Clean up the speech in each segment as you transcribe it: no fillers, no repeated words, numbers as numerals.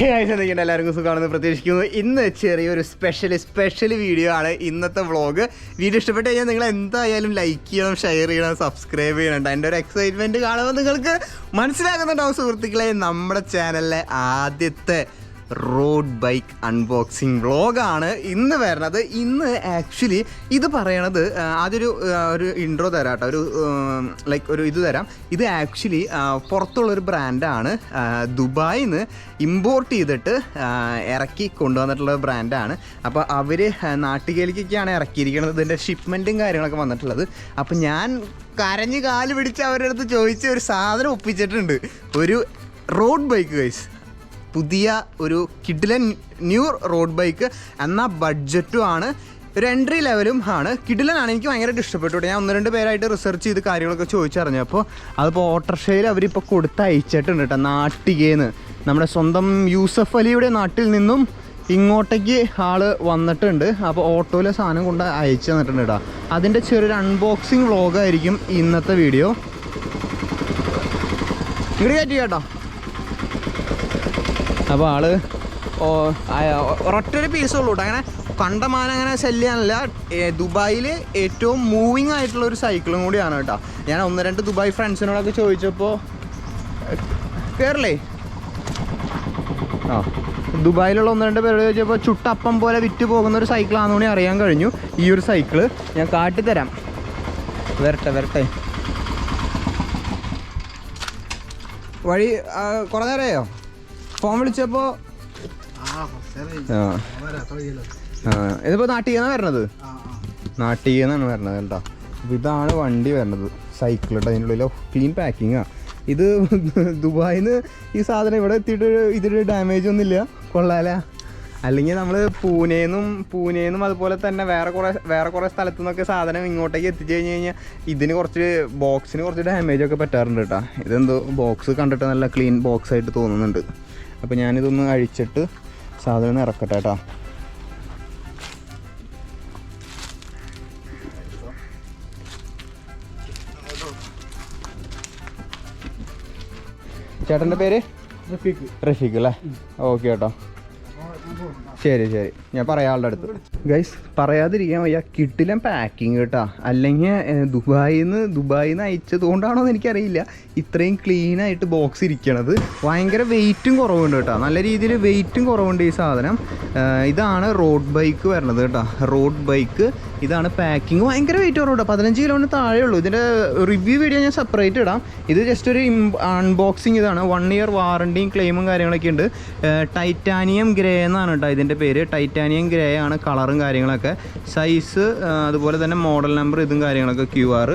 എല്ലാവർക്കും സുഖമാണെന്ന് പ്രതീക്ഷിക്കുന്നു. ഇന്ന് ചെറിയൊരു സ്പെഷ്യൽ വീഡിയോ ആണ് ഇന്നത്തെ വ്ളോഗ്. വീഡിയോ ഇഷ്ടപ്പെട്ട് കഴിഞ്ഞാൽ നിങ്ങൾ എന്തായാലും ലൈക്ക് ചെയ്യണം, ഷെയർ ചെയ്യണം, സബ്സ്ക്രൈബ് ചെയ്യണം. എൻ്റെ ഒരു എക്സൈറ്റ്മെൻറ്റ് കാണുമ്പോൾ നിങ്ങൾക്ക് മനസ്സിലാകുന്നുണ്ടാവും സുഹൃത്തുക്കളെ. നമ്മുടെ ചാനലിലെ ആദ്യത്തെ റോഡ് ബൈക്ക് അൺബോക്സിങ് വ്ളോഗാണ് ഇന്ന് വരുന്നത്. ഇന്ന് ആക്ച്വലി ഇത് പറയണത് ആദ്യൊരു ഇൻട്രോ തരാം കേട്ടോ, ഒരു ഇത് തരാം. ഇത് ആക്ച്വലി പുറത്തുള്ളൊരു ബ്രാൻഡാണ്. ദുബായിൽ നിന്ന് ഇമ്പോർട്ട് ചെയ്തിട്ട് ഇറക്കി കൊണ്ടുവന്നിട്ടുള്ള ബ്രാൻഡാണ്. അപ്പോൾ അവർ നാട്ടിലേക്കൊക്കെയാണ് ഇറക്കിയിരിക്കുന്നത്. ഇതിൻ്റെ ഷിപ്മെൻറ്റും കാര്യങ്ങളൊക്കെ വന്നിട്ടുള്ളത്. അപ്പോൾ ഞാൻ കരഞ്ഞ് കാല് പിടിച്ച് അവരുടെ അടുത്ത് ചോദിച്ച് ഒരു സാധനം ഒപ്പിച്ചിട്ടുണ്ട്. ഒരു റോഡ് ബൈക്ക് ഗൈസ്, പുതിയ ഒരു കിഡിലൻ ന്യൂ റോഡ് ബൈക്ക്. എന്നാൽ ബഡ്ജറ്റും ആണ്, ഒരു എൻട്രി ലെവലും ആണ്. കിഡിലനാണ്, എനിക്ക് ഭയങ്കരമായിട്ട് ഇഷ്ടപ്പെട്ടു. ഞാൻ 1-2 പേരായിട്ട് റിസർച്ച് ചെയ്ത് കാര്യങ്ങളൊക്കെ ചോദിച്ചറിഞ്ഞപ്പോൾ അതിപ്പോൾ ഓട്ടോറിക്ഷയിൽ അവരിപ്പോൾ കൊടുത്ത് അയച്ചിട്ടുണ്ട് കേട്ടോ. നാട്ടികേന്ന് നമ്മുടെ സ്വന്തം യൂസഫ് അലിയുടെ നാട്ടിൽ നിന്നും ഇങ്ങോട്ടേക്ക് ആൾ വന്നിട്ടുണ്ട്. അപ്പോൾ ഓട്ടോയിലെ സാധനം കൊണ്ട് അയച്ചു തന്നിട്ടുണ്ട് കേട്ടോ. അതിൻ്റെ ചെറിയൊരു അൺബോക്സിങ് വ്ളോഗായിരിക്കും ഇന്നത്തെ വീഡിയോ. ഇങ്ങോട്ട് കയറ്റി കേട്ടോ. അപ്പോൾ ആള് ഒരൊറ്റൊരു പീസുള്ളൂ കേട്ടോ. അങ്ങനെ കണ്ടമാനം അങ്ങനെ ശല്യമല്ല. ദുബായിൽ ഏറ്റവും മൂവിങ് ആയിട്ടുള്ള ഒരു സൈക്കിളും കൂടിയാണ് കേട്ടോ. ഞാൻ 1-2 ദുബായ് ഫ്രണ്ട്സിനോടൊക്കെ ചോദിച്ചപ്പോൾ കയറില്ലേ, ദുബായിലുള്ള 1-2 പേരോട് ചോദിച്ചപ്പോൾ ചുട്ടപ്പം പോലെ വിറ്റ് പോകുന്ന ഒരു സൈക്കിളാണെന്ന് കൂടി അറിയാൻ കഴിഞ്ഞു. ഈ ഒരു സൈക്കിള് ഞാൻ കാട്ടിത്തരാം. വരട്ടെ വഴി കുറേ നേരമായോ ഫോൺ വിളിച്ചപ്പോൾ? ഇതിപ്പോൾ നാട്ടികന്നാണ് വരണത്. നാട്ടികന്നാണ് വരണത് കേട്ടോ. അപ്പോൾ ഇതാണ് വണ്ടി വരണത്, സൈക്കിൾ കേട്ടോ. അതിനുള്ളിൽ ക്ലീൻ പാക്കിങ്ങാണ്. ഇത് ദുബായിൽ നിന്ന് ഈ സാധനം ഇവിടെ എത്തിയിട്ട് ഇതിൽ ഡാമേജ് ഒന്നുമില്ല, കൊള്ളാല. അല്ലെങ്കിൽ നമ്മൾ പൂനെന്നും അതുപോലെ തന്നെ വേറെ കുറേ സ്ഥലത്തു നിന്നൊക്കെ സാധനം ഇങ്ങോട്ടേക്ക് എത്തിച്ചു കഴിഞ്ഞ് കഴിഞ്ഞാൽ ഇതിന് ബോക്സിന് കുറച്ച് ഡാമേജൊക്കെ പറ്റാറുണ്ട് കേട്ടോ. ഇതെന്തോ ബോക്സ് കണ്ടിട്ട് നല്ല ക്ലീൻ ബോക്സ് ആയിട്ട് തോന്നുന്നുണ്ട്. അപ്പോൾ ഞാനിതൊന്ന് അഴിച്ചിട്ട് സാധനം ഇറക്കട്ടെ കേട്ടോ. ചേട്ടൻ്റെ പേര് റഫീഖ് അല്ലേ? ഓക്കെ കേട്ടോ, ശരി ഞാൻ പറയാം ആളുടെ അടുത്ത്. ഗൈസ്, പറയാതിരിക്കാൻ വയ്യ, കിട്ടില്ല പാക്കിങ് കേട്ടോ. അല്ലെങ്കിൽ ദുബായിൽ നിന്ന് അയച്ചത് കൊണ്ടാണോന്ന് എനിക്കറിയില്ല ഇത്രയും ക്ലീനായിട്ട് ബോക്സ് ഇരിക്കണത്. ഭയങ്കര വെയിറ്റും കുറവുണ്ട് കേട്ടോ, നല്ല രീതിയിൽ വെയിറ്റും കുറവുണ്ട് ഈ സാധനം. ഇതാണ് റോഡ് ബൈക്ക് വരണത് കേട്ടോ. റോഡ് ബൈക്ക് ഇതാണ്. പാക്കിങ് ഭയങ്കര വെയിറ്റ് കുറവുണ്ട്, 15 കിലോന് താഴെ ഉള്ളൂ. ഇതിൻ്റെ റിവ്യൂ വീഡിയോ ഞാൻ സെപ്പറേറ്റ് ഇടാം. ഇത് ജസ്റ്റ് ഒരു അൺബോക്സിങ്. ഇതാണ് 1 ഇയർ വാറണ്ടിയും ക്ലെയിമും കാര്യങ്ങളൊക്കെ ഉണ്ട്. ടൈറ്റാനിയം ഗ്രേ എന്നാണ് കേട്ടോ ഇതിൻ്റെ പേര്. ടൈറ്റാനിയം ഗ്രേ ആണ് കളറും കാര്യങ്ങളൊക്കെ. സൈസ് അതുപോലെ തന്നെ മോഡൽ നമ്പർ ഇതും കാര്യങ്ങളൊക്കെ QR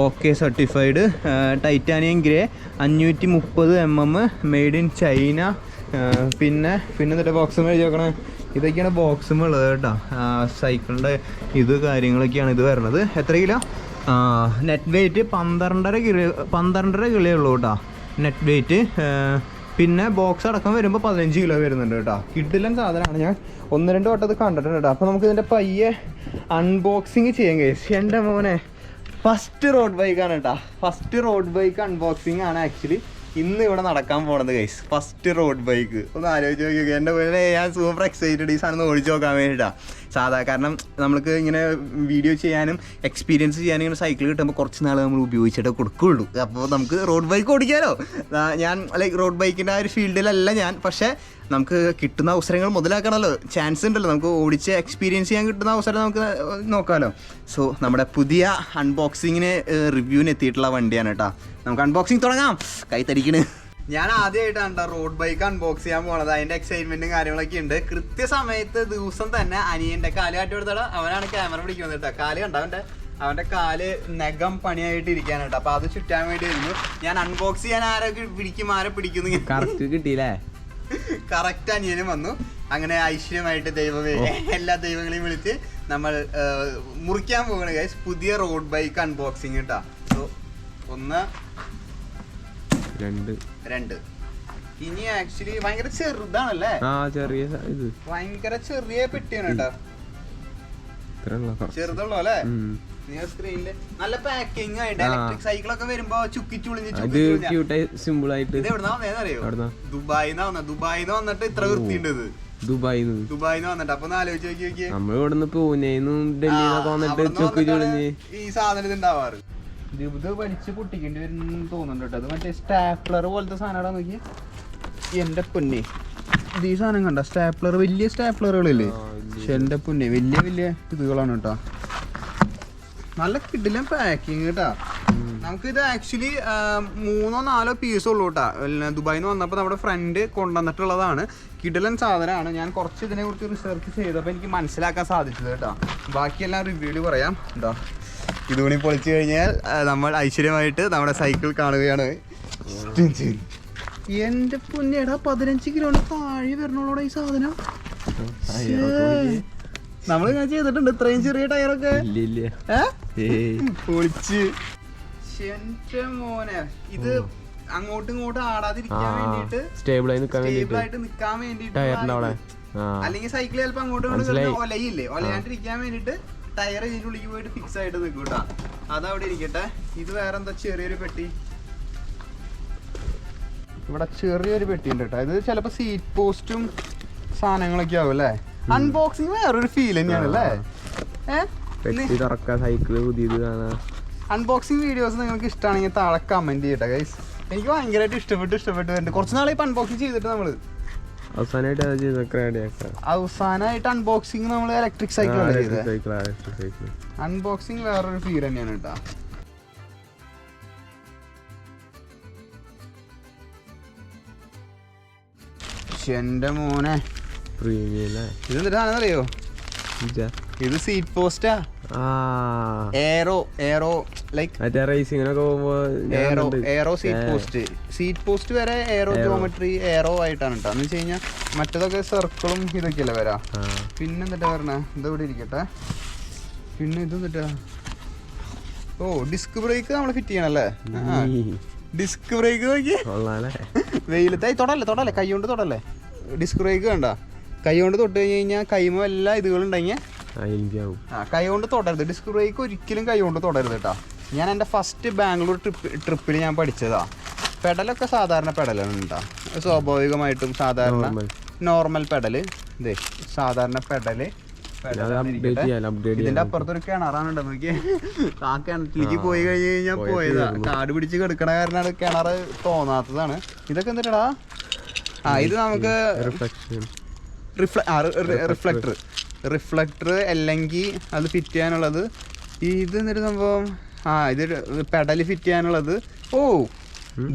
okay certified. Titanium grey 530 mm made in China. പിന്നെ ഇതിൻ്റെ ബോക്സ് എഴുതി നോക്കണേ. ഇതൊക്കെയാണ് ബോക്സുമുള്ളത് കേട്ടോ. സൈക്കിളിൻ്റെ ഇത് കാര്യങ്ങളൊക്കെയാണ് ഇത് വരുന്നത്. എത്ര കിലോ? നെറ്റ് വെയിറ്റ് 12.5 കിലോ ഉള്ളൂ കേട്ടോ നെറ്റ് വെയിറ്റ്. പിന്നെ ബോക്സ് അടക്കം വരുമ്പോൾ 15 കിലോ വരുന്നുണ്ട് കേട്ടോ. കിഡിലൻ സാധനമാണ്. ഞാൻ 1-2 വട്ടം അത് കണ്ടിട്ടുണ്ട് കേട്ടോ. അപ്പോൾ നമുക്ക് ഇതിൻ്റെ പയ്യെ അൺബോക്സിങ് ചെയ്യാൻ കഴിയും. എൻ്റെ മോനെ ഫസ്റ്റ് റോഡ് ബൈക്കാണ് കേട്ടോ. ഫസ്റ്റ് റോഡ് ബൈക്ക് അൺബോക്സിങ് ആണ് ആക്ച്വലി ഇന്ന് ഇവിടെ നടക്കാൻ പോണത് ഗൈസ്. ഫസ്റ്റ് റോഡ് ബൈക്ക് ഒന്ന് ആലോചിച്ച് നോക്കിയൊക്കെ. എൻ്റെ പോലെ ഞാൻ സൂപ്പർ എക്സൈറ്റഡ് ഈ സാധനം ഓടിച്ച് നോക്കാൻ വേണ്ടിയിട്ടാണ്. കാരണം നമ്മൾക്ക് ഇങ്ങനെ വീഡിയോ ചെയ്യാനും എക്സ്പീരിയൻസ് ചെയ്യാനും ഇങ്ങനെ സൈക്കിൾ കിട്ടുമ്പോൾ കുറച്ച് നാൾ നമ്മൾ ഉപയോഗിച്ചിട്ടേ കൊടുക്കുകയുള്ളൂ. അപ്പോൾ നമുക്ക് റോഡ് ബൈക്ക് ഓടിക്കാമല്ലോ. ഞാൻ റോഡ് ബൈക്കിൻ്റെ ആ ഒരു ഫീൽഡിലല്ല ഞാൻ, പക്ഷേ നമുക്ക് കിട്ടുന്ന അവസരങ്ങൾ മുതലാക്കണമല്ലോ. ചാൻസ് ഉണ്ടല്ലോ, നമുക്ക് ഓടിച്ച് എക്സ്പീരിയൻസ് ചെയ്യാൻ കിട്ടുന്ന അവസരം നമുക്ക് നോക്കാമല്ലോ. സോ നമ്മുടെ പുതിയ അൺബോക്സിങ്ങിന് റിവ്യൂവിന് എത്തിയിട്ടുള്ള വണ്ടിയാണ് കേട്ടോ. നമുക്ക് അൺബോക്സിങ് തുടങ്ങാം. കൈ തരിക്കണ്. ഞാൻ ആദ്യമായിട്ടാണ് റോഡ് ബൈക്ക് അൺബോക്സ് ചെയ്യാൻ പോണത്. അതിൻ്റെ എക്സൈറ്റ്മെൻറ്റും കാര്യങ്ങളൊക്കെ ഉണ്ട്. കൃത്യസമയത്ത് ദിവസം തന്നെ അനിയൻ്റെ കാല് കാട്ടി കൊടുത്താൽ അവനാണ് ക്യാമറ പിടിക്കുന്നത് കേട്ടോ. കാല് കണ്ട അവൻ്റെ കാല് നഖം പണിയായിട്ട് ഇരിക്കാണ് കേട്ടോ. അപ്പോൾ അത് ചുറ്റാൻ വേണ്ടി വരുന്നു. ഞാൻ അൺബോക്സ് ചെയ്യാൻ ആരെ പിടിക്കുന്നു കറക്റ്റ് കിട്ടിയില്ലേ? കറക്റ്റ് അനിയനും വന്നു. അങ്ങനെ ഐശ്വര്യമായിട്ട് എല്ലാ ദൈവങ്ങളെയും വിളിച്ച് നമ്മൾ മുറിക്കാൻ പോകണ ഗൈസ് പുതിയ റോഡ് ബൈക്ക് അൺബോക്സിങ് കേട്ടോ. സോ 1 2 ഇനി ആക്ച്വലി ഭയങ്കര ചെറുതാണല്ലേ? ഭയങ്കര ചെറിയ പെട്ടിയാണ് കേട്ടോ. ചെറുതുള്ളൂ അല്ലേ? സ്ക്രീനില് നല്ല പാക്കിംഗ് ആയിട്ട് ഇലക്ട്രിക് സൈക്കിളൊക്കെ വരുമ്പോ ചുക്കിച്ചുളിഞ്ഞ് സിമ്പിൾ ആയിട്ട്. ഇത് എവിടുന്നാ വന്നേന്നറിയോ? ദുബായിന്ന് വന്ന. ദുബായിന്ന് വന്നിട്ട് ഇത്ര വൃത്തിയുണ്ട്. ദുബായിന്ന് വന്നിട്ട്. അപ്പൊ ആലോചിച്ച് നോക്കി നമ്മൾ ഇവിടുന്ന് പൂനെന്നും ഡൽഹിന്നൊക്കെ വന്നിട്ട് ഈ സാധനം ഇത് ഉണ്ടാവാറ്. ഇത് വലിച്ച് പൊട്ടിക്കേണ്ടി വരും തോന്നുന്നുണ്ട് കേട്ടോ. അത് മറ്റേ സ്റ്റാപ്ലർ പോലത്തെ സാധനം നോക്കി. എന്റെ പൊന്നെ, ഇത് ഈ സാധനം കണ്ട സ്റ്റാപ്ലർ, വലിയ സ്റ്റാപ്ലറുകളില്ലേ? പക്ഷെ എന്റെ പൊന്നെ വലിയ വലിയ ഇതുകളാണ് കേട്ടോ. നല്ല കിടിലൻ പാക്കിങ് കേട്ടാ. നമുക്കിത് ആക്ച്വലി 3-4 പീസ് ഉള്ളൂ കേട്ടാ. ദുബായിന്ന് വന്നപ്പോൾ നമ്മുടെ ഫ്രണ്ട് കൊണ്ടുവന്നിട്ടുള്ളതാണ്. കിടിലൻ സാധനമാണ്. ഞാൻ കുറച്ച് ഇതിനെ കുറിച്ച് റിസർച്ച് ചെയ്തപ്പോൾ എനിക്ക് മനസ്സിലാക്കാൻ സാധിച്ചത് കേട്ടോ. ബാക്കിയെല്ലാം റിവ്യൂല് പറയാം. എന്താ ഇതുകൂടി പൊളിച്ചു കഴിഞ്ഞാൽ നമ്മൾ ഐശ്വര്യമായിട്ട് നമ്മുടെ സൈക്കിൾ കാണുകയാണ്. എന്റെ പൊന്നേടാ, 15 കിലോന് താഴെ വരണോളൂടെ ഈ സാധനം. നമ്മളിങ്ങനെ ചെയ്തിട്ടുണ്ട് ഇത്രയും ചെറിയ ടയറൊക്കെ പൊളിച്ച്. എന്റെ മോനെ, ഇത് അങ്ങോട്ടും ഇങ്ങോട്ടും ആടാതിരിക്കാൻ വേണ്ടിട്ട്, സ്റ്റേബിളായിട്ട് നിക്കാൻ വേണ്ടിട്ട്, അല്ലെങ്കിൽ സൈക്കിൾ ചിലപ്പോ അങ്ങോട്ടും ഇങ്ങോട്ടും ഒലയില്ലേ, ഒലയാണ്ടിരിക്കാൻ വേണ്ടിട്ട് ടയർ ഇതിന്റെ ഉള്ളിൽ പോയിട്ട് ഫിക്സ് ആയിട്ട് നിൽക്കും കേട്ടാ. അതവിടെ ഇരിക്കട്ടെ. ഇത് വേറെന്താ ചെറിയൊരു പെട്ടി. ഇവിടെ ചെറിയൊരു പെട്ടി ഉണ്ട് കേട്ടോ. ഇത് ചിലപ്പോ സീറ്റ് പോസ്റ്റും സാധനങ്ങളൊക്കെ ആവും അല്ലേ. അൺബോക്സിങ് വേറൊരു ഫീൽ തന്നെയാണ് അല്ലേ. അൺബോക്സിങ് വീഡിയോസ് നിങ്ങൾക്ക് ഇഷ്ടമാണെങ്കിൽ താഴെ കമന്റ് ചെയ്യട്ടെ ഗൈസ്. എനിക്ക് ഭയങ്കരമായിട്ട് ഇഷ്ടപ്പെട്ട് വരുന്നുണ്ട്. കുറച്ച് നാളെ ഇപ്പൊ അൺബോക്സിങ് ചെയ്തിട്ട് നമ്മള് അവസാനമായിട്ട് അൺബോക്സിങ് നമ്മൾ ഇലക്ട്രിക് സൈക്കിൾ അൺബോക്സിങ് വേറൊരു ഫീൽ തന്നെയാണ് കേട്ടോ. എന്റെ മോനെ, ഇതെന്താ അറിയോ? ഇത് സീറ്റ് പോസ്റ്റാ. Aero like aero seat post വരെ എയറോ ജോമെട്രി എയറോ ആയിട്ടാണ് കേട്ടോ. എന്ന് വെച്ച് കഴിഞ്ഞാൽ മറ്റേതൊക്കെ സർക്കിളും ഇതൊക്കെയല്ലേ വരാ. പിന്നെ എന്നിട്ടാ പറഞ്ഞ ഇതവിടെ ഇരിക്കട്ടെ. പിന്നെ ഇത് എന്നിട്ടാ, ഡിസ്ക് ബ്രേക്ക് നമ്മൾ ഫിറ്റ് ചെയ്യണല്ലേ. ഡിസ്ക് ബ്രേക്ക് നോക്കി വെയിലത്തായി തൊടല്ലേ കൈ കൊണ്ട് തൊടല്ലേ. ഡിസ്ക് ബ്രേക്ക് കണ്ട, കൈ കൊണ്ട് തൊട്ട് കഴിഞ്ഞ് കഴിഞ്ഞാൽ കൈമ എല്ലാ ഇതുകളുണ്ടെങ്കിൽ കൈ കൊണ്ട് തൊടരുത്. ഡിസ്ക് ബ്രേക്ക് ഒരിക്കലും കൈ കൊണ്ട് തൊടരുത് കേട്ടോ. ഞാൻ എൻ്റെ ഫസ്റ്റ് ബാംഗ്ലൂർ ട്രിപ്പിൽ ഞാൻ പഠിച്ചതാ. പെഡലൊക്കെ സാധാരണ പെഡലാണ് കേട്ടോ. സ്വാഭാവികമായിട്ടും സാധാരണ നോർമൽ പെഡല്. ഇതേ സാധാരണ പെഡല്. ഇതിന്റെ അപ്പുറത്തൊരു കിണറാണ് നോക്കിയേ. ആ കിണറ്റിലേക്ക് പോയി കഴിഞ്ഞ് കഴിഞ്ഞാൽ പോയതാ. കാട് പിടിച്ച് കിടക്കണ കാരണമാണ് കിണറ് തോന്നാത്തതാണ്. ഇതൊക്കെ എന്തിട്ടാ? ഇത് നമുക്ക് റിഫ്ലക്ടർ അല്ലെങ്കിൽ അത് ഫിറ്റ് ചെയ്യാനുള്ളത്. ഇത് എന്നിട്ട് സംഭവം ഇത് പെഡല് ഫിറ്റ് ചെയ്യാനുള്ളത്.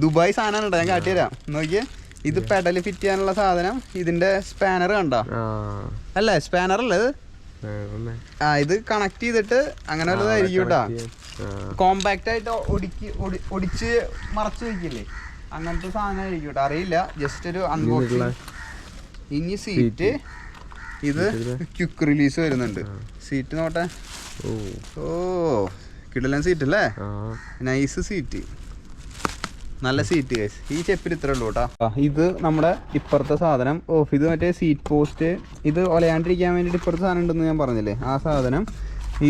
ദുബായ് സാധനമാണ് കേട്ടോ, ഞാൻ കാട്ടിത്തരാം നോക്കിയേ. ഇത് പെഡല് ഫിറ്റ് ചെയ്യാനുള്ള സാധനം. ഇതിന്റെ സ്പാനർ കണ്ടോ? അല്ലേ, സ്പാനർ അല്ലേ ഇത്? ഇത് കണക്ട് ചെയ്തിട്ട് അങ്ങനെ വല്ലതായിരിക്കും കേട്ടോ. കോമ്പാക്റ്റ് ആയിട്ട് ഒടിച്ച് മറച്ചു വയ്ക്കില്ലേ, അങ്ങനത്തെ സാധനം ആയിരിക്കും കേട്ടോ. അറിയില്ല, ജസ്റ്റ് ഒരു അൺബോക്സിങ്. ഇനി സീറ്റ്, ഇത് ക്വിക്ക് റിലീസ് വരുന്നുണ്ട്. സീറ്റ് നോട്ടെ. കിടലൻ സീറ്റ് അല്ലേ, നൈസ് സീറ്റ്, നല്ല സീറ്റ് ഗൈസ്. ഈ ചെപ്പിൽ ഇത്ര ഉള്ളൂ കേട്ടോ. ഇത് നമ്മുടെ ഇപ്പുറത്തെ സാധനം. ഇത് മറ്റേ സീറ്റ് പോസ്റ്റ്. ഇത് ഒലയാണ്ടിരിക്കാൻ വേണ്ടിയിട്ട് ഇപ്പുറത്തെ സാധനം ഉണ്ടെന്ന് ഞാൻ പറഞ്ഞില്ലേ, ആ സാധനം.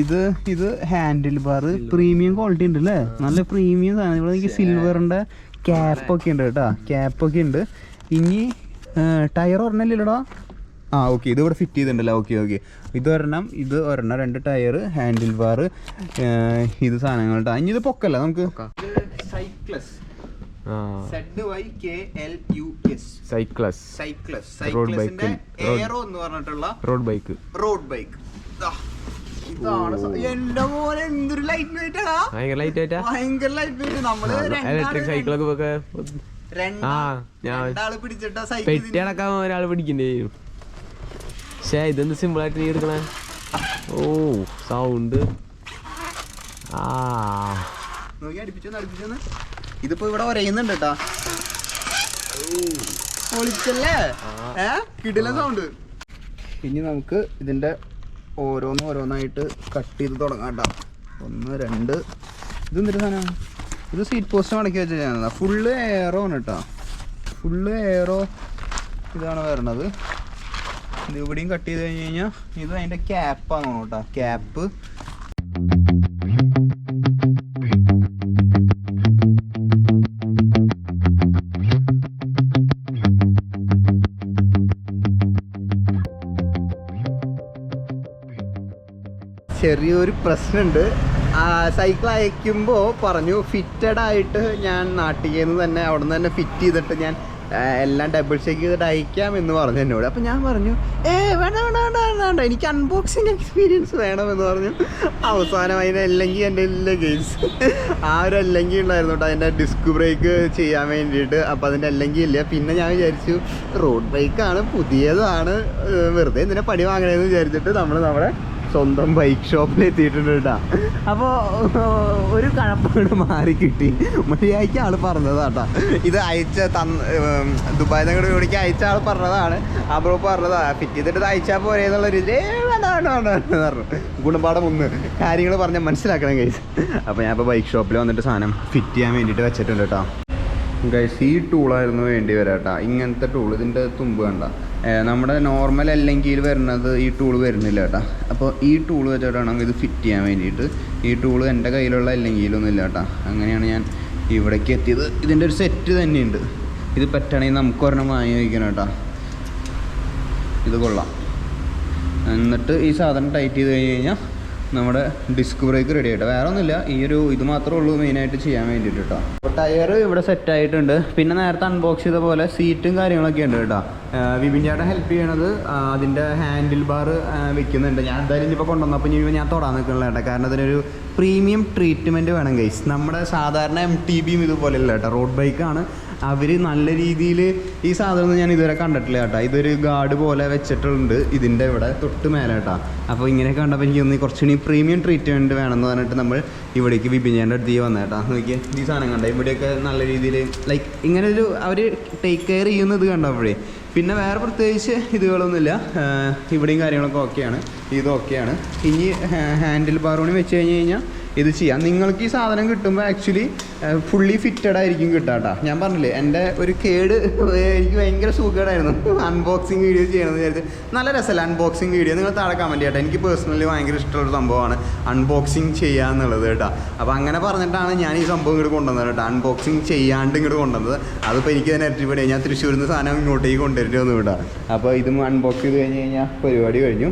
ഇത് ഹാൻഡിൽ ബാർ. പ്രീമിയം ക്വാളിറ്റി ഉണ്ട് അല്ലേ, നല്ല പ്രീമിയം സാധനം. ഇവിടെ എനിക്ക് സിൽവറിന്റെ ക്യാപ്പൊക്കെ ഉണ്ട് കേട്ടോ, ക്യാപ്പൊക്കെ ഉണ്ട്. ഇനി ടയർ ഒരെണ്ണല്ലേടാ. ഓക്കെ, ഇത് ഇവിടെ ഫിറ്റ് ചെയ്തിട്ടുണ്ടല്ലോ. ഓക്കെ ഇത് ഒരെണ്ണം 2 ടയർ, ഹാൻഡിൽ ബാർ, ഇത് സാധനങ്ങൾ കേട്ടോ. ഇനി ഇത് പൊക്കല്ല നമുക്ക്. സൈക്ലസ് എയറോ എന്ന് പറഞ്ഞിട്ടുള്ള റോഡ് ബൈക്ക്. ഇതാണ് എന്റെ മോനെ, എന്തൊരു ലൈറ്റ് വെയിറ്റ് ആടാ, ഭയങ്കര ലൈറ്റ് വെയിറ്റ്. നമ്മള് ഇലക്ട്രിക് സൈക്കിളൊക്കെ രണ്ടാള് പിടിച്ചിട്ടാ സൈക്കിൾ അടക്കാൻ ഒരാള് പിടിക്കണ്ടേ. പക്ഷേ ഇതെന്ത് സിമ്പിൾ ആയിട്ട് നീ എടുക്കണേ. സൗണ്ട് നോക്കി അടുപ്പിച്ചൊന്ന്. ഇതിപ്പോ ഇവിടെ ഒരയുന്നുണ്ട് കേട്ടാ. പൊളിച്ചല്ലേ, കിടിലൻ സൗണ്ട്. ഇനി നമുക്ക് ഇതിന്റെ ഓരോന്നായിട്ട് കട്ട് ചെയ്ത് തുടങ്ങാം കേട്ടോ. 1, 2. ഇതെന്തൊരു സാധനമാണ്? ഇത് സീറ്റ് പോസ്റ്റ് മടക്കി വെച്ചാൽ ഫുള്ള് എയറോ ആണ് കേട്ടോ. ഫുള്ള് എയറോ ഇതാണ് വരണത്. ഇത് ഇവിടെയും കട്ട് ചെയ്ത് കഴിഞ്ഞ് കഴിഞ്ഞാൽ ഇത് അതിൻ്റെ ക്യാപ്പാണ് കേട്ടോ. ക്യാപ്പ് ചെറിയൊരു പ്രശ്നമുണ്ട്. സൈക്കിൾ അയക്കുമ്പോൾ പറഞ്ഞു ഫിറ്റഡ് ആയിട്ട് ഞാൻ നാട്ടിൽ നിന്ന് തന്നെ അവിടെ നിന്ന് തന്നെ ഫിറ്റ് ചെയ്തിട്ട് ഞാൻ എല്ലാം ഡബിൾ ചെക്ക് ചെയ്തിട്ട് അയക്കാം എന്ന് പറഞ്ഞു എന്നോട്. അപ്പം ഞാൻ പറഞ്ഞു വേണ്ട വേണ്ട വേണ്ട വേണ്ട, എനിക്ക് അൺബോക്സിങ് എക്സ്പീരിയൻസ് വേണമെന്ന് പറഞ്ഞു. അവസാനം അതിന് അല്ലെങ്കിൽ എൻ്റെ എല്ലാ കേസ് ആ ഒരു അല്ലെങ്കിൽ ഉണ്ടായിരുന്നു കേട്ടോ, അതിൻ്റെ ഡിസ്ക് ബ്രേക്ക് ചെയ്യാൻ വേണ്ടിയിട്ട്. അപ്പോൾ അതിൻ്റെ അല്ലെങ്കിൽ ഇല്ല. പിന്നെ ഞാൻ വിചാരിച്ചു റോഡ് ബൈക്കാണ്, പുതിയതാണ്, വെറുതെ എന്തിനാ പണി വാങ്ങണമെന്ന് വിചാരിച്ചിട്ട് നമ്മൾ നമ്മുടെ സ്വന്തം ബൈക്ക് ഷോപ്പിൽ എത്തിയിട്ടുണ്ട് കേട്ടോ. അപ്പോൾ ഒരു കഴപ്പാട് മാറി കിട്ടി. മര്യാദയ്ക്ക് ആൾ പറഞ്ഞതാട്ടോ, ഇത് ദുബായിൽ നിന്ന് ഇവിടേക്ക് അയച്ച ആൾ പറഞ്ഞതാണ്. ആ ബ്രോ പറഞ്ഞതാ ഫിറ്റ് ചെയ്തിട്ട് അയച്ചാൽ പോരെ എന്നുള്ളൊരു പറഞ്ഞു. ഗുണപാഠം 1 കാര്യങ്ങൾ പറഞ്ഞാൽ മനസ്സിലാക്കണം ഗൈസ്. അപ്പോൾ ഞാൻ ഇപ്പോൾ ബൈക്ക് ഷോപ്പിൽ വന്നിട്ട് സാധനം ഫിറ്റ് ചെയ്യാൻ വേണ്ടിയിട്ട് വെച്ചിട്ടുണ്ട് കേട്ടോ. ഗൈസ് ഈ ടൂളായിരുന്നു വേണ്ടി വരാം കേട്ടോ. ഇങ്ങനത്തെ ടൂൾ, ഇതിൻ്റെ തുമ്പ് കണ്ട നമ്മുടെ നോർമൽ അല്ലെങ്കിൽ വരുന്നത് ഈ ടൂൾ വരുന്നില്ല കേട്ടോ. അപ്പോൾ ഈ ടൂൾ വെച്ചിട്ടാണ് ഇത് ഫിറ്റ് ചെയ്യാൻ വേണ്ടിയിട്ട്. ഈ ടൂൾ എൻ്റെ കയ്യിലുള്ള അല്ലെങ്കിലൊന്നും ഇല്ല കേട്ടോ. അങ്ങനെയാണ് ഞാൻ ഇവിടേക്ക് എത്തിയത്. ഇതിൻ്റെ ഒരു സെറ്റ് തന്നെയുണ്ട്. ഇത് പറ്റണമെങ്കിൽ നമുക്ക് ഒരെണ്ണം വാങ്ങി വയ്ക്കണം കേട്ടോ. ഇത് കൊള്ളാം. എന്നിട്ട് ഈ സാധനം ടൈറ്റ് ചെയ്ത് കഴിഞ്ഞാൽ നമ്മുടെ ഡിസ്ക് ബ്രേക്ക് റെഡി ആയിട്ട്. വേറെ ഒന്നുമില്ല, ഈ ഒരു ഇത് മാത്രമേ ഉള്ളൂ മെയിനായിട്ട് ചെയ്യാൻ വേണ്ടിയിട്ട് കേട്ടോ. അപ്പോൾ ടയർ ഇവിടെ സെറ്റായിട്ടുണ്ട്. പിന്നെ നേരത്തെ അൺബോക്സ് ചെയ്ത പോലെ സീറ്റും കാര്യങ്ങളൊക്കെ ഉണ്ട് കേട്ടോ. വിപിൻ ചേട്ടൻ ഹെൽപ്പ് ചെയ്യണത് അതിൻ്റെ ഹാൻഡിൽ ബാർ വെക്കുന്നുണ്ട്. ഞാൻ എന്തായാലും ഇനിയിപ്പോൾ കൊണ്ടുവന്നപ്പോൾ ഇനി ഞാൻ തൊടാൻ നിൽക്കണില്ല കേട്ടോ, കാരണം അതിനൊരു പ്രീമിയം ട്രീറ്റ്മെൻറ്റ് വേണം ഗൈസ്. നമ്മുടെ സാധാരണ MTBയും ഇതുപോലെയല്ല കേട്ടോ, റോഡ് ബൈക്കാണ്. അവർ നല്ല രീതിയിൽ ഈ സാധനം ഞാൻ ഇതുവരെ കണ്ടിട്ടില്ല കേട്ടോ. ഇതൊരു ഗാർഡ് പോലെ വെച്ചിട്ടുണ്ട് ഇതിൻ്റെ ഇവിടെ തൊട്ട് മേലെ കേട്ടോ. അപ്പോൾ ഇങ്ങനെയൊക്കെ കണ്ടപ്പോൾ എനിക്ക് കുറച്ചുകൂടി പ്രീമിയം ട്രീറ്റ്മെൻറ്റ് വേണമെന്ന് പറഞ്ഞിട്ട് നമ്മൾ ഇവിടേക്ക് വിപിൻ്റെ അടുത്ത് വന്നത് കേട്ടോ. നോക്കിയാൽ ഈ സാധനം കണ്ട ഇവിടെയൊക്കെ നല്ല രീതിയിൽ ലൈക്ക് ഇങ്ങനെ ഒരു അവർ ടേക്ക് കെയർ ചെയ്യുന്നത് കണ്ടപ്പോഴേ. പിന്നെ വേറെ പ്രത്യേകിച്ച് ഇതുകളൊന്നുമില്ല. ഇവിടെയും കാര്യങ്ങളൊക്കെ ഓക്കെയാണ്, ഇത് ഓക്കെയാണ്. ഇനി ഹാൻഡിൽ ബാറൂണി വെച്ച് കഴിഞ്ഞാൽ ഇത് ചെയ്യാം. നിങ്ങൾക്ക് ഈ സാധനം കിട്ടുമ്പോൾ ആക്ച്വലി ഫുള്ളി ഫിറ്റഡ് ആയിരിക്കും കിട്ടുക കേട്ടോ. ഞാൻ പറഞ്ഞില്ലേ എൻ്റെ ഒരു കേട് എനിക്ക് ഭയങ്കര സുഖമായിരുന്നു അൺബോക്സിങ് വീഡിയോ ചെയ്യണമെന്ന് വിചാരിച്ച്. നല്ല രസമല്ല അൺബോക്സിങ് വീഡിയോ? നിങ്ങൾ താഴെ കമൻറ്റ് ചെയ്യട്ടെ. എനിക്ക് പേഴ്സണലി ഭയങ്കര ഇഷ്ടമുള്ള സംഭവമാണ് അൺബോക്സിങ് ചെയ്യുക എന്നുള്ളത് കേട്ടോ. അപ്പോൾ അങ്ങനെ പറഞ്ഞിട്ടാണ് ഞാൻ ഈ സംഭവം ഇങ്ങോട്ട് കൊണ്ടുവന്നത് കേട്ടോ. അൺബോക്സിങ് ചെയ്യാണ്ട് ഇങ്ങോട്ട് കൊണ്ടുവന്നത്. അതിപ്പോൾ എനിക്ക് തന്നെ എരട്ടിപ്പടി ഞാൻ തൃശ്ശൂരിൽ നിന്ന് സാധനം ഇങ്ങോട്ടേക്ക് കൊണ്ടുവരേണ്ടി വന്നു കേട്ടോ. അപ്പോൾ ഇതും അൺബോക്സ് ചെയ്ത് കഴിഞ്ഞ് കഴിഞ്ഞാൽ പരിപാടി കഴിഞ്ഞു.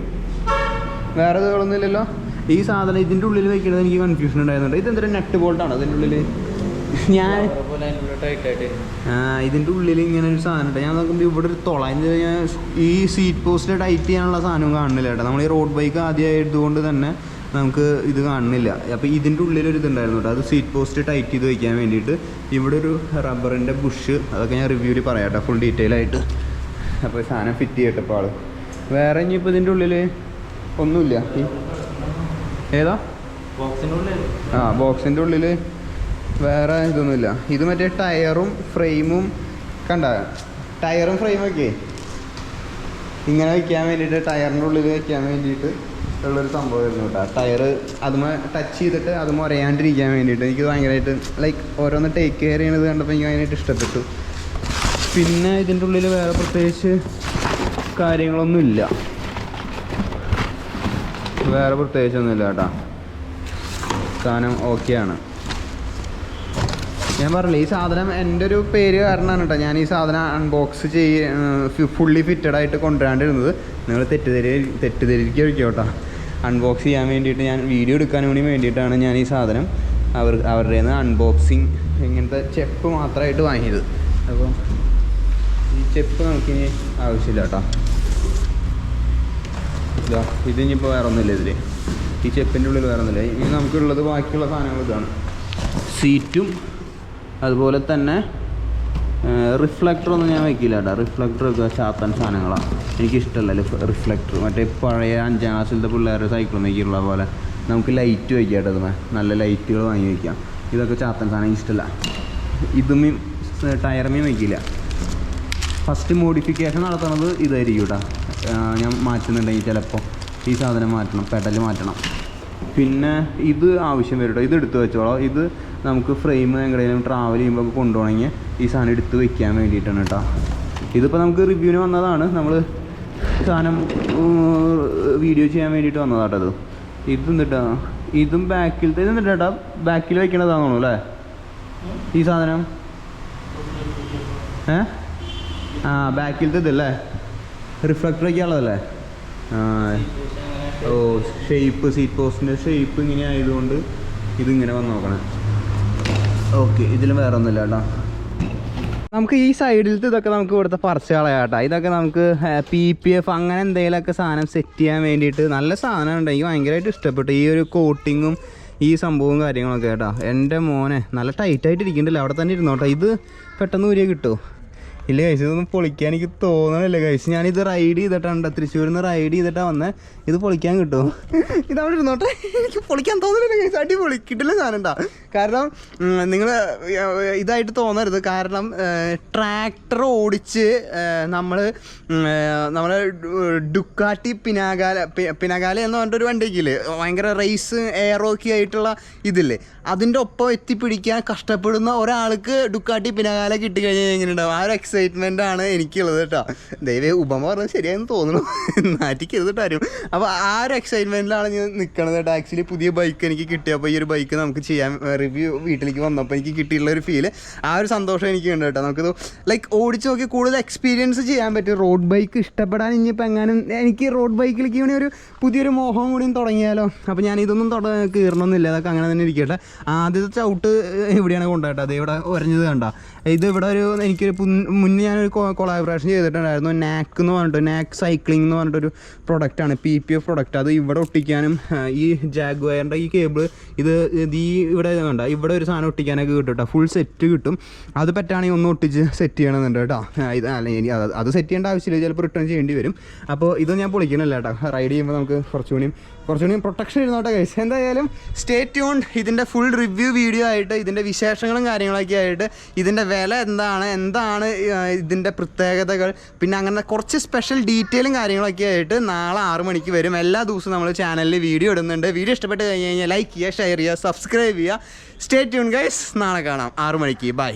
വേറെ ഇതുകളൊന്നുമില്ലല്ലോ. ഈ സാധനം ഇതിൻ്റെ ഉള്ളിൽ വെക്കുന്നത് എനിക്ക് കൺഫ്യൂഷൻ ഉണ്ടായിരുന്നുണ്ട്. ഇതെന്തൊരു നെറ്റ് ബോൾട്ടാണ് അതിൻ്റെ ഉള്ളിൽ. ഞാൻ ഇതിൻ്റെ ഉള്ളിൽ ഇങ്ങനെ ഒരു സാധനം ഉണ്ട്. ഞാൻ നോക്കുമ്പോൾ ഇവിടെ ഒരു ഞാൻ ഈ സീറ്റ് പോസ്റ്റ് ടൈറ്റ് ചെയ്യാനുള്ള സാധനവും കാണുന്നില്ല കേട്ടോ. നമ്മൾ ഈ റോഡ് ബൈക്ക് ആദ്യമായതുകൊണ്ട് തന്നെ നമുക്ക് ഇത് കാണുന്നില്ല. അപ്പോൾ ഇതിൻ്റെ ഉള്ളിലൊരു ഇതുണ്ടായിരുന്നു കേട്ടോ, അത് സീറ്റ് പോസ്റ്റ് ടൈറ്റ് ചെയ്ത് വയ്ക്കാൻ വേണ്ടിയിട്ട്. ഇവിടെ ഒരു റബ്ബറിൻ്റെ ബുഷ്, അതൊക്കെ ഞാൻ റിവ്യൂവിൽ പറയാം കേട്ടോ ഫുൾ ഡീറ്റെയിൽ ആയിട്ട്. അപ്പോൾ സാധനം ഫിറ്റ് ചെയ്യട്ടെ ഇപ്പോൾ ആൾ. വേറെ ഇനിയിപ്പോൾ ഇതിൻ്റെ ഉള്ളിൽ ഒന്നുമില്ല. ഏതാ ബോക്സിൻ്റെ ഉള്ളിൽ വേറെ ഇതൊന്നുമില്ല. ഇത് മറ്റേ ടയറും ഫ്രെയിമും കണ്ട, ടയറും ഫ്രെയിമൊക്കെ ഇങ്ങനെ വയ്ക്കാൻ വേണ്ടിയിട്ട്, ടയറിൻ്റെ ഉള്ളിൽ വയ്ക്കാൻ വേണ്ടിയിട്ട് ഉള്ളൊരു സംഭവമായിരുന്നു കേട്ടോ. ടയർ അതുമേ ടച്ച് ചെയ്തിട്ട് അതുമേ ഉരയാണ്ടിരിക്കാൻ വേണ്ടിയിട്ട് എനിക്ക് ഭയങ്കരമായിട്ട് ലൈക്ക് ഓരോന്ന് ടേക്ക് കെയർ ചെയ്യണത് കണ്ടപ്പോൾ എനിക്ക് ഭയങ്കരമായിട്ട് ഇഷ്ടപ്പെട്ടു. പിന്നെ ഇതിൻ്റെ ഉള്ളിൽ വേറെ പ്രത്യേകിച്ച് കാര്യങ്ങളൊന്നുമില്ല, വേറെ പ്രത്യേകിച്ചൊന്നുമില്ല കേട്ടോ. സാധനം ഓക്കെയാണ്. ഞാൻ പറഞ്ഞില്ല ഈ സാധനം എൻ്റെ ഒരു പേര് കാരണമാണ് കേട്ടോ ഞാൻ ഈ സാധനം അൺബോക്സ് ഫുള്ളി ഫിറ്റഡ് ആയിട്ട് കൊണ്ടുവരാണ്ടിരുന്നത്. നിങ്ങൾ തെറ്റിദ്ധരിക്കുക കേട്ടോ. അൺബോക്സ് ചെയ്യാൻ വേണ്ടിയിട്ട് ഞാൻ വീഡിയോ എടുക്കാൻ വേണ്ടിയിട്ടാണ് ഞാൻ ഈ സാധനം അവരുടെ നിന്ന് അൺബോക്സിങ് ഇങ്ങനത്തെ ചെപ്പ് മാത്രമായിട്ട് വാങ്ങിയത്. അപ്പോൾ ഈ ചെപ്പ് നമുക്കിനി ആവശ്യമില്ല കേട്ടോ. ഇതിനിപ്പോൾ വേറെ ഒന്നുമില്ല ഇതിൽ, ഈ ചെപ്പിൻ്റെ ഉള്ളിൽ വേറെ ഒന്നുമില്ല. ഇനി നമുക്കുള്ളത് ബാക്കിയുള്ള സാധനങ്ങൾ ഇതാണ്. സീറ്റും അതുപോലെ തന്നെ റിഫ്ലക്ടറൊന്നും ഞാൻ വയ്ക്കില്ല കേട്ടോ. റിഫ്ലക്ടറൊക്കെ ചാത്തൻ സാധനങ്ങളാണ്, എനിക്കിഷ്ടമല്ല റിഫ്ലക്ടർ. മറ്റേ പഴയ 5ാം ക്ലാസ്സിലത്തെ പിള്ളേരുടെ സൈക്കിളൊന്നും വയ്ക്കുള്ള പോലെ നമുക്ക് ലൈറ്റ് വയ്ക്കാം കേട്ടോ. അതുമേ നല്ല ലൈറ്റുകൾ വാങ്ങി വയ്ക്കാം. ഇതൊക്കെ ചാത്തൻ സാധനം എനിക്കിഷ്ടമല്ല. ഇതുമേയും ടയറുമേയും വയ്ക്കില്ല. ഫസ്റ്റ് മോഡിഫിക്കേഷൻ നടത്തുന്നത് ഇതായിരിക്കും കേട്ടോ. ഞാൻ മാറ്റുന്നുണ്ടെങ്കിൽ ചിലപ്പോൾ ഈ സാധനം മാറ്റണം, പെഡൽ മാറ്റണം. പിന്നെ ഇത് ആവശ്യം വരും കേട്ടോ. ഇത് എടുത്ത് വെച്ചോളാം. ഇത് നമുക്ക് ഫ്രെയിം എങ്ങനെയും ട്രാവൽ ചെയ്യുമ്പോൾ കൊണ്ടുപോകണമെങ്കിൽ ഈ സാധനം എടുത്ത് വയ്ക്കാൻ വേണ്ടിയിട്ടാണ് കേട്ടോ. ഇതിപ്പോൾ നമുക്ക് റിവ്യൂവിന് വന്നതാണ്, നമ്മൾ സാധനം വീഡിയോ ചെയ്യാൻ വേണ്ടിയിട്ട് വന്നതാട്ടോ. ഇത് എന്നിട്ടാ ഇതും ബാക്കിലത്തെ ഇത് എന്നിട്ടാ ബാക്കിൽ വയ്ക്കണതാണോ അല്ലേ ഈ സാധനം? ബാക്കിലത്തെ ഇതല്ലേ റിഫ്ലക്ടർ വയ്ക്കാനുള്ളതല്ലേ? ഓ ഷേപ്പ് സീറ്റ് പോസ്റ്റിൻ്റെ ഷേപ്പ് ഇങ്ങനെ ആയതുകൊണ്ട് ഇതിങ്ങനെ വന്ന് നോക്കണം. ഓക്കെ, ഇതിലും വേറെ ഒന്നുമില്ല കേട്ടോ. നമുക്ക് ഈ സൈഡിലത്തെ ഇതൊക്കെ നമുക്ക് ഇവിടുത്തെ പറിച്ച് കളയാട്ടോ. ഇതൊക്കെ നമുക്ക് PPF അങ്ങനെ എന്തെങ്കിലുമൊക്കെ സാധനം സെറ്റ് ചെയ്യാൻ വേണ്ടിയിട്ട് നല്ല സാധനമുണ്ട്. എനിക്ക് ഭയങ്കരമായിട്ട് ഇഷ്ടപ്പെട്ടു ഈ ഒരു കോട്ടിങ്ങും ഈ സംഭവവും കാര്യങ്ങളൊക്കെ കേട്ടോ. എൻ്റെ മോനെ നല്ല ടൈറ്റായിട്ട് ഇരിക്കുന്നുണ്ടല്ലോ, അവിടെ തന്നെ ഇരുന്നോട്ടോ. ഇത് പെട്ടെന്ന് ഊരിയെ കിട്ടുമോ? ഇല്ല കഴിച്ച്, ഇതൊന്നും പൊളിക്കാൻ എനിക്ക് തോന്നണില്ല കഴിച്ച്. ഞാനിത് റൈഡ് ചെയ്തിട്ടുണ്ട്, തൃശ്ശൂരിൽ നിന്ന് റൈഡ് ചെയ്തിട്ടാണ് വന്നത്. ഇത് പൊളിക്കാൻ കിട്ടുമോ? ഇതവിടെ ഇരുന്നോട്ടെ, എനിക്ക് പൊളിക്കാൻ തോന്നുന്നില്ല കഴിച്ച്. അടിപൊളി കിട്ടില്ല സാധനം ഉണ്ടാവും. കാരണം നിങ്ങൾ ഇതായിട്ട് തോന്നരുത്. കാരണം ട്രാക്ടർ ഓടിച്ച് നമ്മൾ ഡുക്കാട്ടി പിനാഗാല എന്ന് പറഞ്ഞിട്ടൊരു വണ്ടിക്കില്ലേ, ഭയങ്കര റേസ് എയറോക്കി ആയിട്ടുള്ള ഇതില്ലേ, അതിൻ്റെ ഒപ്പം എത്തിപ്പിടിക്കാൻ കഷ്ടപ്പെടുന്ന ഒരാൾക്ക് ഡുക്കാട്ടി പിനാഗാല കിട്ടിക്കഴിഞ്ഞാൽ എങ്ങനെ ഉണ്ടാവും? ആ ഒരു എക്സൈറ്റ്മെൻ്റ് ആണ് എനിക്കുള്ളത് കേട്ടോ. ദൈവം ഉപമ പറഞ്ഞത് ശരിയായെന്ന് തോന്നുന്നു, നാറ്റിക്കരുത് കാര്യം. അപ്പോൾ ആ ഒരു എക്സൈറ്റ്മെൻറ്റിലാണ് ഞാൻ നിൽക്കണത് കേട്ടോ. ആക്ച്വലി പുതിയ ബൈക്ക് എനിക്ക് കിട്ടിയപ്പോൾ ഈ ഒരു ബൈക്ക് നമുക്ക് ചെയ്യാൻ റിവ്യൂ വീട്ടിലേക്ക് വന്നപ്പോൾ എനിക്ക് കിട്ടിയിട്ടുള്ള ഒരു ഫീല്, ആ ഒരു സന്തോഷം എനിക്കുണ്ട് കേട്ടോ. നമുക്കിത് ലൈക്ക് ഓടിച്ച് നോക്കി കൂടുതൽ എക്സ്പീരിയൻസ് ചെയ്യാൻ പറ്റും. റോഡ് ബൈക്ക് ഇഷ്ടപ്പെടാൻ ഇനിയിപ്പോൾ എങ്ങാനും എനിക്ക് റോഡ് ബൈക്കിലേക്ക് ഇങ്ങനെ ഒരു പുതിയൊരു മോഹം കൂടിയും തുടങ്ങിയാലോ. അപ്പോൾ ഞാൻ ഇതൊന്നും കീറണമെന്നില്ല, അതൊക്കെ അങ്ങനെ തന്നെ ഇരിക്കട്ടെ. ആദ്യത്തെ ചവിട്ട് എവിടെയാണ് കൊണ്ടുപോയിട്ട് അത് ഇവിടെ ഉരഞ്ഞത് കണ്ട. ഇത് ഇവിടെ ഒരു എനിക്കൊരു മുന്നേ ഞാനൊരു കൊളാബറേഷൻ ചെയ്തിട്ടുണ്ടായിരുന്നു. നാക്ക് എന്ന് പറഞ്ഞിട്ട്, നാക്ക് സൈക്ലിംഗ് എന്ന് പറഞ്ഞിട്ടൊരു പ്രൊഡക്റ്റാണ്, PPF പ്രൊഡക്റ്റ്. അത് ഇവിടെ ഒട്ടിക്കാനും ഈ ജാഗ്വയറിൻ്റെ ഈ കേബിൾ ഇത് ഇവിടെ കണ്ട ഇവിടെ ഒരു സാധനം ഒട്ടിക്കാനൊക്കെ കിട്ടും കേട്ടോ. ഫുൾ സെറ്റ് കിട്ടും. അത് പറ്റുകയാണെങ്കിൽ ഒന്ന് ഒട്ടിച്ച് സെറ്റ് ചെയ്യണമെന്നുണ്ട് കേട്ടോ. ഇത് അല്ലെങ്കിൽ അത് സെറ്റ് ചെയ്യേണ്ട ആവശ്യമില്ല, ചിലപ്പോൾ റിട്ടേൺ ചെയ്യേണ്ടി വരും. അപ്പോൾ ഇത് ഞാൻ പൊളിക്കണമല്ല കേട്ടോ. റൈഡ് ചെയ്യുമ്പോൾ നമുക്ക് കുറച്ചുകൂടിയും പ്രൊട്ടക്ഷൻ ഇരുന്നോട്ടെ കഴിച്ച്. എന്തായാലും സ്റ്റേ ട്യൂൺഡ്. ഇതിൻ്റെ ഫുൾ റിവ്യൂ വീഡിയോ ആയിട്ട്, ഇതിൻ്റെ വിശേഷങ്ങളും കാര്യങ്ങളൊക്കെ ആയിട്ട്, ഇതിൻ്റെ വില എന്താണ് ഇതിൻ്റെ പ്രത്യേകതകൾ, പിന്നെ അങ്ങനെ കുറച്ച് സ്പെഷ്യൽ ഡീറ്റെയിലും കാര്യങ്ങളൊക്കെ ആയിട്ട് നാളെ 6 മണിക്ക് വരും. എല്ലാ ദിവസവും നമ്മൾ ചാനലിൽ വീഡിയോ ഇടുന്നുണ്ട്. വീഡിയോ ഇഷ്ടപ്പെട്ട് കഴിഞ്ഞ് കഴിഞ്ഞാൽ ലൈക്ക് ചെയ്യുക, ഷെയർ ചെയ്യുക, സബ്സ്ക്രൈബ് ചെയ്യുക. Stay tune guys. നാളെ കാണാം 6 മണിക്ക്. ബൈ.